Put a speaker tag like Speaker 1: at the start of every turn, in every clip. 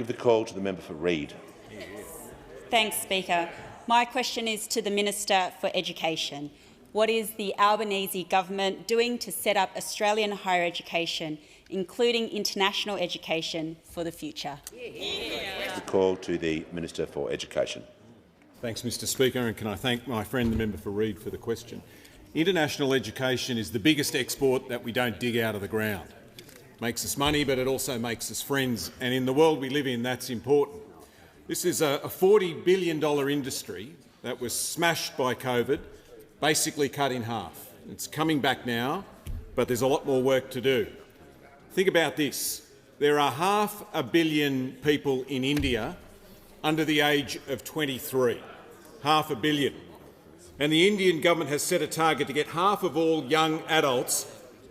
Speaker 1: give the call to the member for Reid.
Speaker 2: Thanks, Speaker. My question is to the Minister for Education. What is the Albanese government doing to set up Australian higher education, including international education, for the future?
Speaker 1: The call to the Minister for Education.
Speaker 3: Thanks, Mr Speaker, and can I thank my friend the member for Reid for the question. International education is the biggest export that we don't dig out of the ground. It makes us money, but it also makes us friends, and in the world we live in, that's important. This is a $40 billion industry that was smashed by COVID, basically cut in half. It's coming back now, but there's a lot more work to do. Think about this. There are 500 million people in India under the age of 23. 500 million. And the Indian government has set a target to get half of all young adults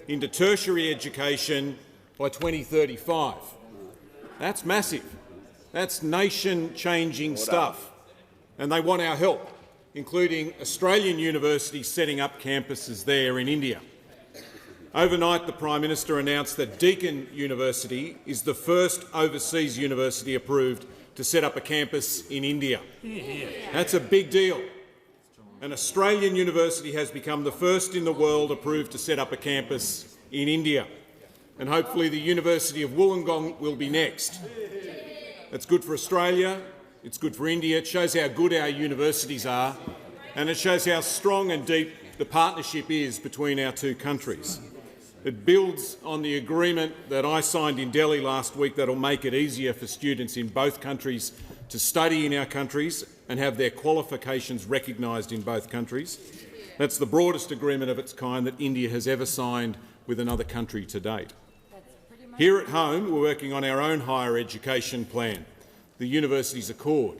Speaker 3: into tertiary education by 2035. That's massive. That's nation-changing stuff. And they want our help, including Australian universities setting up campuses there in India. Overnight, the Prime Minister announced that Deakin University is the first overseas university approved to set up a campus in India. That's a big deal. An Australian university has become the first in the world approved to set up a campus in India, and hopefully the University of Wollongong will be next. That's good for Australia, it's good for India, it shows how good our universities are, and it shows how strong and deep the partnership is between our two countries. It builds on the agreement that I signed in Delhi last week that will make it easier for students in both countries to study in our countries and have their qualifications recognised in both countries. That's the broadest agreement of its kind that India has ever signed with another country to date. Here at home, we're working on our own higher education plan, the Universities Accord,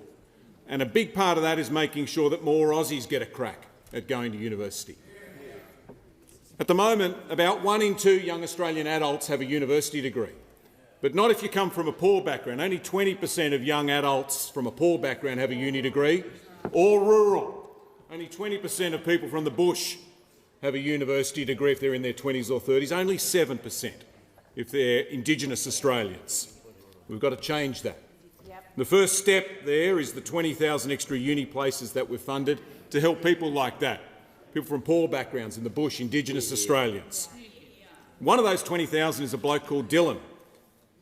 Speaker 3: and a big part of that is making sure that more Aussies get a crack at going to university. At the moment, about 1 in 2 young Australian adults have a university degree, but not if you come from a poor background. Only 20% of young adults from a poor background have a uni degree, or rural. Only 20% of people from the bush have a university degree if they're in their 20s or 30s, only 7% if they're Indigenous Australians. We've got to change that. The first step there is the 20,000 extra uni places that we've funded to help people like that, people from poor backgrounds in the bush, Indigenous Australians. One of those 20,000 is a bloke called Dylan.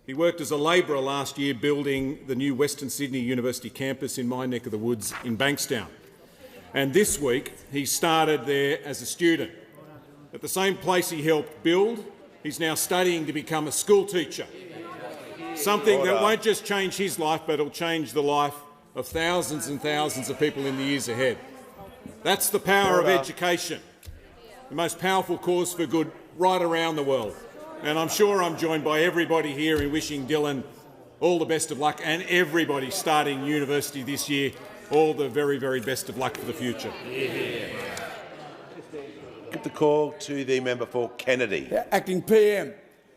Speaker 3: He worked as a labourer last year building the new Western Sydney University campus in my neck of the woods in Bankstown. And this week he started there as a student. At the same place he helped build, he's now studying to become a school teacher. Something that won't just change his life, but it'll change the life of thousands and thousands of people in the years ahead. That's the power of education, the most powerful cause for good right around the world. And I'm sure I'm joined by everybody here in wishing Dylan all the best of luck, and everybody starting university this year all the very, very best of luck for the future.
Speaker 1: Give the call to the member for Kennedy.
Speaker 4: Acting PM.